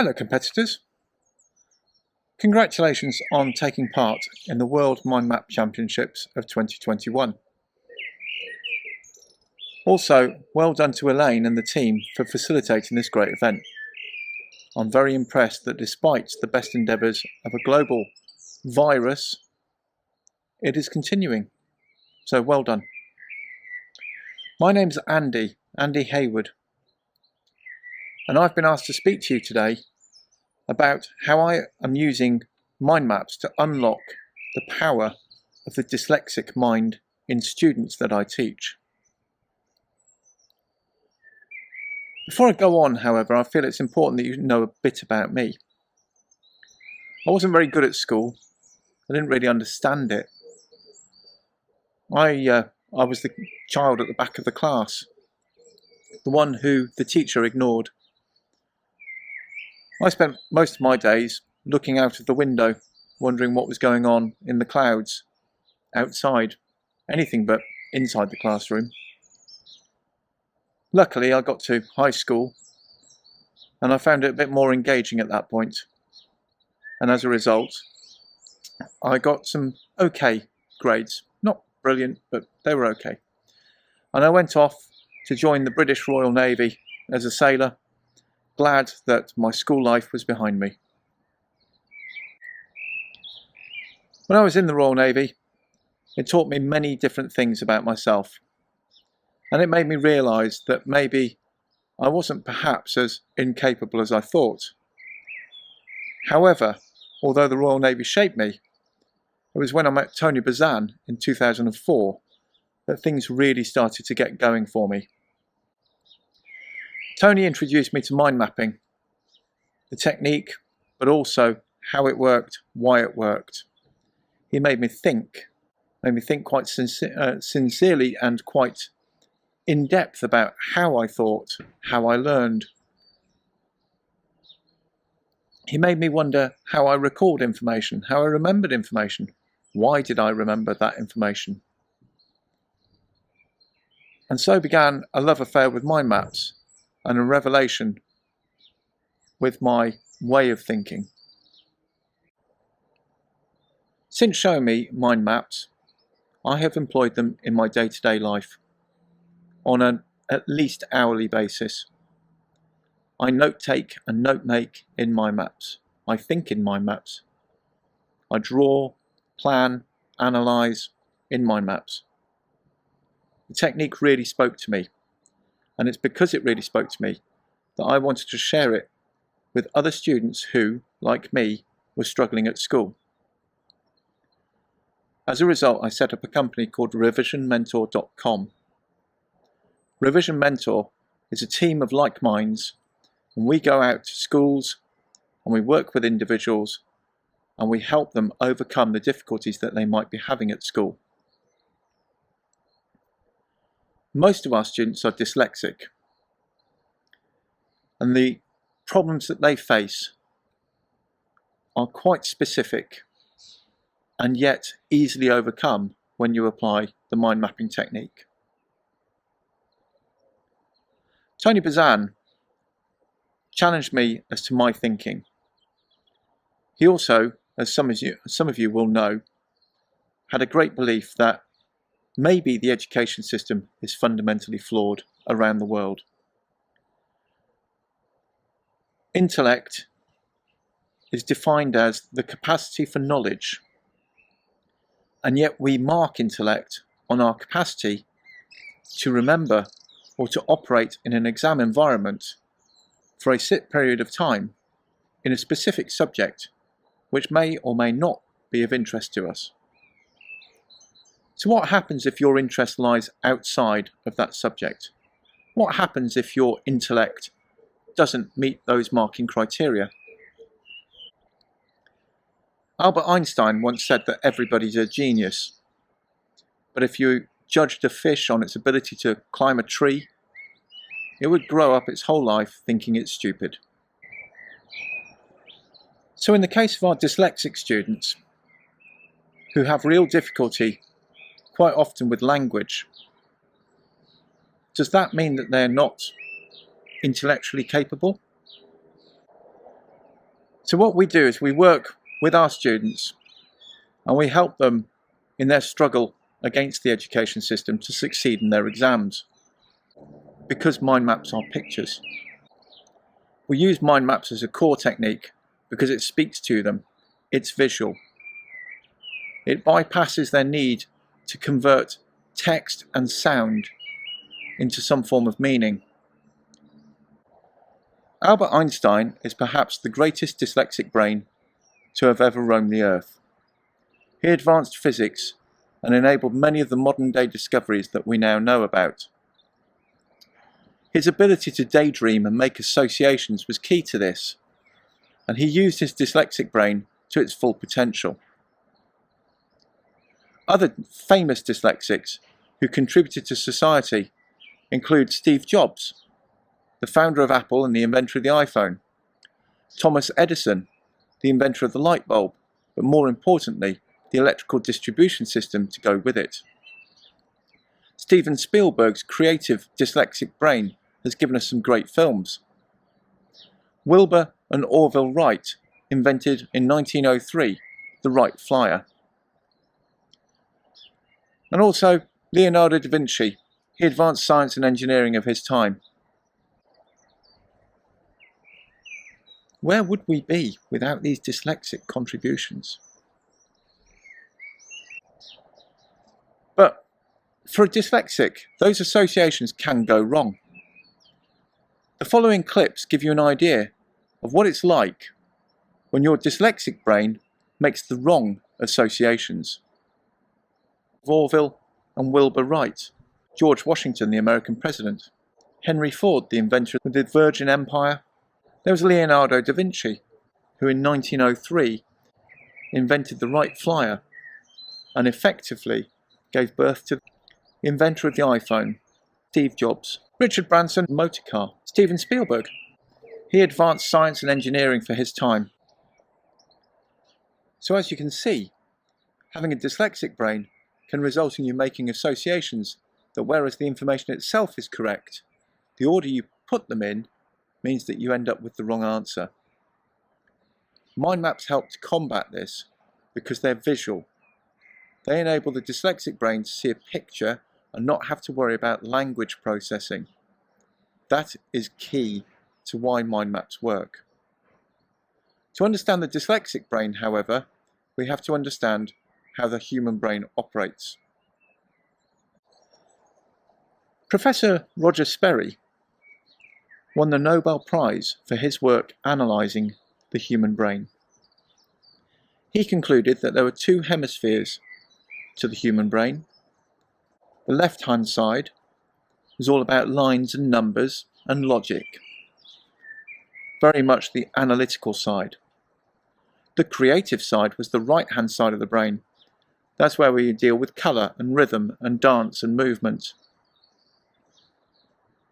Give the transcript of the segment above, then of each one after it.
Hello competitors. Congratulations on taking part in the World Mind Map Championships of 2021. Also, well done to Elaine and the team for facilitating this great event. I'm very impressed that despite the best endeavours of a global virus, it is continuing. So well done. My name's Andy Hayward, and I've been asked to speak to you today about how I am using mind maps to unlock the power of the dyslexic mind in students that I teach. Before I go on, however, I feel it's important that you know a bit about me. I wasn't very good at school. I didn't really understand it. I was the child at the back of the class, the one who the teacher ignored. I spent most of my days looking out of the window, wondering what was going on in the clouds, outside, anything but inside the classroom. Luckily, I got to high school and I found it a bit more engaging at that point. And as a result, I got some okay grades. Not brilliant, but they were okay. And I went off to join the British Royal Navy as a sailor, glad that my school life was behind me. When I was in the Royal Navy, it taught me many different things about myself. And it made me realise that maybe I wasn't perhaps as incapable as I thought. However, although the Royal Navy shaped me, it was when I met Tony Bazan in 2004 that things really started to get going for me. Tony introduced me to mind mapping, the technique, but also how it worked, why it worked. He made me think quite sincerely and quite in depth about how I thought, how I learned. He made me wonder how I recalled information, how I remembered information. Why did I remember that information? And so began a love affair with mind maps and a revelation with my way of thinking. Since showing me mind maps, I have employed them in my day-to-day life on an at least hourly basis. I note take and note make in mind maps. I think in mind maps. I draw, plan, analyse in mind maps. The technique really spoke to me, and it's because it really spoke to me that I wanted to share it with other students who, like me, were struggling at school. As a result, I set up a company called revisionmentor.com. Revision Mentor is a team of like minds, and we go out to schools and we work with individuals and we help them overcome the difficulties that they might be having at school. Most of our students are dyslexic, and the problems that they face are quite specific and yet easily overcome when you apply the mind mapping technique. Tony Bazan challenged me as to my thinking. He also, as some of you will know, had a great belief that maybe the education system is fundamentally flawed around the world. Intellect is defined as the capacity for knowledge, and yet we mark intellect on our capacity to remember or to operate in an exam environment for a set period of time in a specific subject which may or may not be of interest to us. So what happens if your interest lies outside of that subject? What happens if your intellect doesn't meet those marking criteria? Albert Einstein once said that everybody's a genius, but if you judged a fish on its ability to climb a tree, it would grow up its whole life thinking it's stupid. So in the case of our dyslexic students, who have real difficulty quite often with language, does that mean that they're not intellectually capable? So what we do is we work with our students and we help them in their struggle against the education system to succeed in their exams, because mind maps are pictures. We use mind maps as a core technique because it speaks to them, it's visual. It bypasses their need to convert text and sound into some form of meaning. Albert Einstein is perhaps the greatest dyslexic brain to have ever roamed the earth. He advanced physics and enabled many of the modern day discoveries that we now know about. His ability to daydream and make associations was key to this, and he used his dyslexic brain to its full potential. Other famous dyslexics who contributed to society include Steve Jobs, the founder of Apple and the inventor of the iPhone, Thomas Edison, the inventor of the light bulb, but more importantly, the electrical distribution system to go with it. Steven Spielberg's creative dyslexic brain has given us some great films. Wilbur and Orville Wright invented in 1903 the Wright Flyer. And also Leonardo da Vinci, he advanced science and engineering of his time. Where would we be without these dyslexic contributions? But for a dyslexic, those associations can go wrong. The following clips give you an idea of what it's like when your dyslexic brain makes the wrong associations. Orville and Wilbur Wright, George Washington, the American president, Henry Ford, the inventor of the Virgin Empire. There was Leonardo da Vinci, who in 1903 invented the Wright Flyer and effectively gave birth to the inventor of the iPhone, Steve Jobs. Richard Branson, motor car. Steven Spielberg, he advanced science and engineering for his time. So as you can see, having a dyslexic brain can result in you making associations that, whereas the information itself is correct, the order you put them in means that you end up with the wrong answer. Mind maps help to combat this because they're visual. They enable the dyslexic brain to see a picture and not have to worry about language processing. That is key to why mind maps work. To understand the dyslexic brain, however, we have to understand how the human brain operates. Professor Roger Sperry won the Nobel Prize for his work analysing the human brain. He concluded that there were two hemispheres to the human brain. The left-hand side was all about lines and numbers and logic, very much the analytical side. The creative side was the right-hand side of the brain. That's where we deal with colour and rhythm and dance and movement.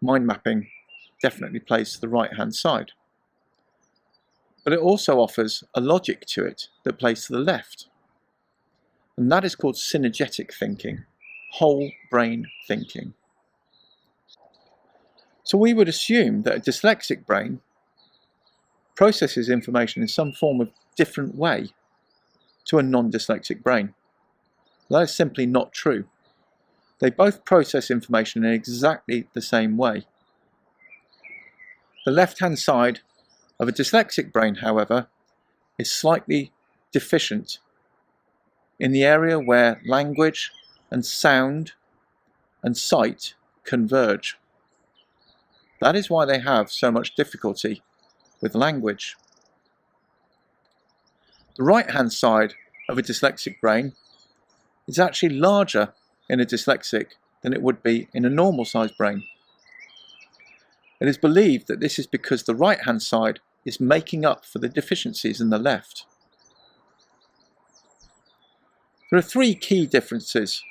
Mind mapping definitely plays to the right-hand side. But it also offers a logic to it that plays to the left. And that is called synergetic thinking, whole brain thinking. So we would assume that a dyslexic brain processes information in some form of different way to a non-dyslexic brain. That is simply not true. They both process information in exactly the same way. The left-hand side of a dyslexic brain, however, is slightly deficient in the area where language and sound and sight converge. That is why they have so much difficulty with language. The right-hand side of a dyslexic brain is actually larger in a dyslexic than it would be in a normal-sized brain. It is believed that this is because the right-hand side is making up for the deficiencies in the left. There are three key differences.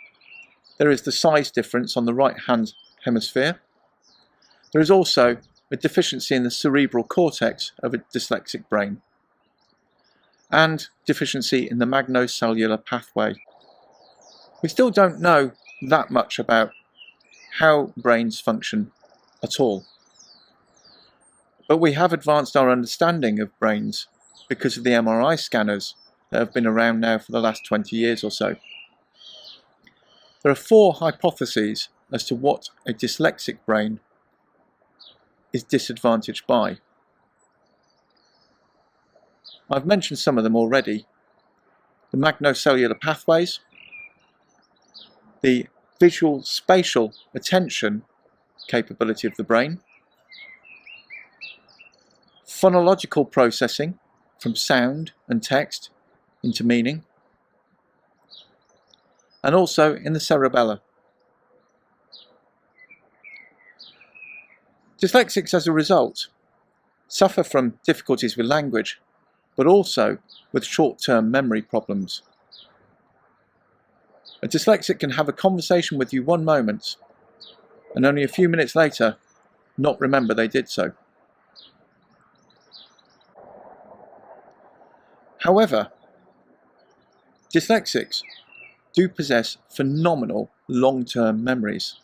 There is the size difference on the right-hand hemisphere. There is also a deficiency in the cerebral cortex of a dyslexic brain, and deficiency in the magnocellular pathway. We still don't know that much about how brains function at all. But we have advanced our understanding of brains because of the MRI scanners that have been around now for the last 20 years or so. There are 4 hypotheses as to what a dyslexic brain is disadvantaged by. I've mentioned some of them already. The magnocellular pathways, the visual spatial attention capability of the brain, phonological processing from sound and text into meaning, and also in the cerebellum. Dyslexics, as a result, suffer from difficulties with language, but also with short-term memory problems. A dyslexic can have a conversation with you one moment and only a few minutes later not remember they did so. However, dyslexics do possess phenomenal long-term memories,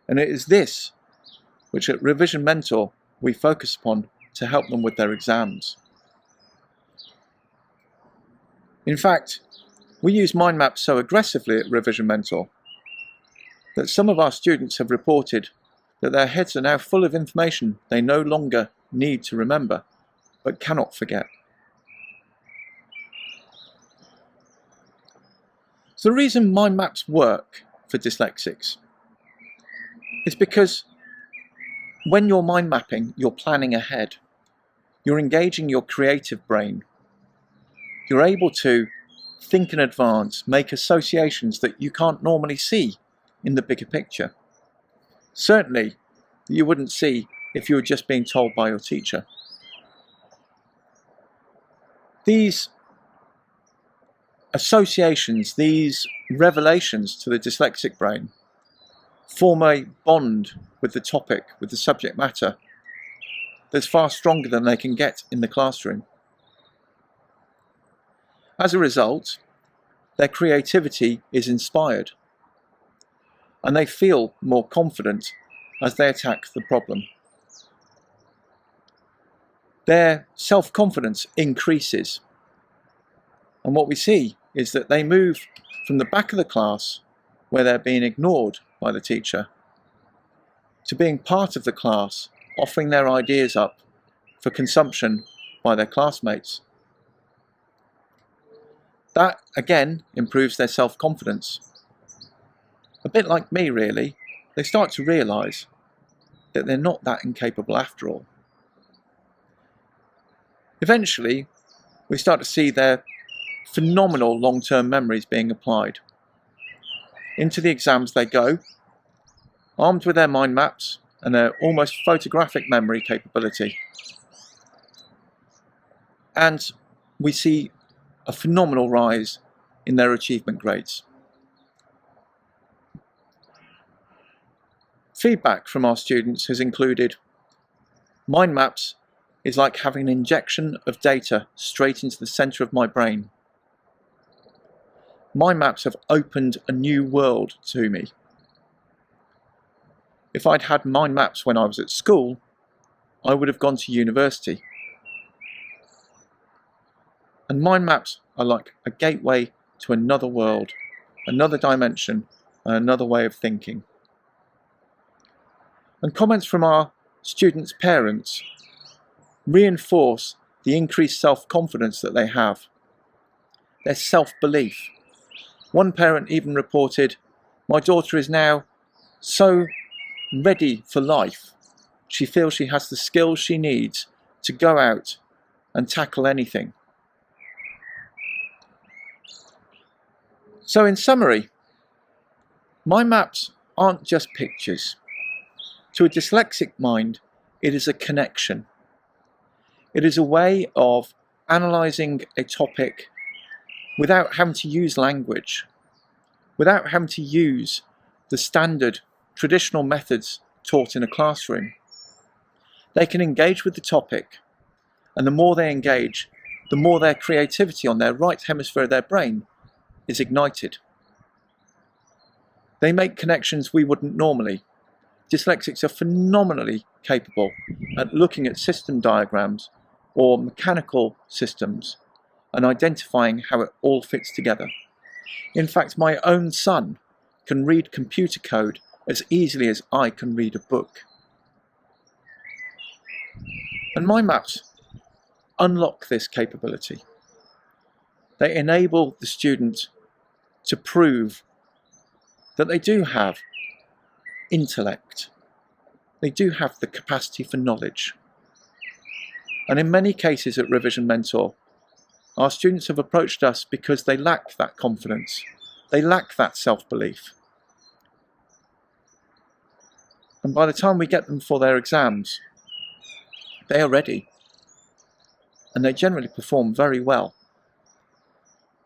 and it is this which at Revision Mentor we focus upon to help them with their exams. In fact, we use mind maps so aggressively at Revision Mentor that some of our students have reported that their heads are now full of information they no longer need to remember, but cannot forget. So the reason mind maps work for dyslexics is because when you're mind mapping, you're planning ahead. You're engaging your creative brain. You're able to think in advance, make associations that you can't normally see in the bigger picture. Certainly, you wouldn't see if you were just being told by your teacher. These associations, these revelations to the dyslexic brain form a bond with the topic, with the subject matter, that's far stronger than they can get in the classroom. As a result, their creativity is inspired, and they feel more confident as they attack the problem. Their self-confidence increases, and what we see is that they move from the back of the class, where they're being ignored by the teacher, to being part of the class, offering their ideas up for consumption by their classmates. That, again, improves their self-confidence. A bit like me, really. They start to realise that they're not that incapable after all. Eventually, we start to see their phenomenal long-term memories being applied. Into the exams they go, armed with their mind maps and their almost photographic memory capability. And we see a phenomenal rise in their achievement grades. Feedback from our students has included, mind maps is like having an injection of data straight into the centre of my brain. Mind maps have opened a new world to me. If I'd had mind maps when I was at school, I would have gone to university. And mind maps are like a gateway to another world, another dimension, and another way of thinking. And comments from our students' parents reinforce the increased self-confidence that they have, their self-belief. One parent even reported, "My daughter is now so ready for life. She feels she has the skills she needs to go out and tackle anything." So in summary, mind maps aren't just pictures. To a dyslexic mind, it is a connection. It is a way of analysing a topic without having to use language, without having to use the standard traditional methods taught in a classroom. They can engage with the topic, and the more they engage, the more their creativity on their right hemisphere of their brain is ignited. They make connections we wouldn't normally. Dyslexics are phenomenally capable at looking at system diagrams or mechanical systems and identifying how it all fits together. In fact, my own son can read computer code as easily as I can read a book. And mind maps unlock this capability. They enable the student to prove that they do have intellect. They do have the capacity for knowledge. And in many cases at Revision Mentor, our students have approached us because they lack that confidence. They lack that self-belief. And by the time we get them for their exams, they are ready. And they generally perform very well.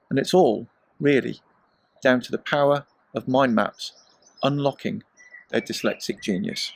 And it's all, really, down to the power of mind maps unlocking their dyslexic genius.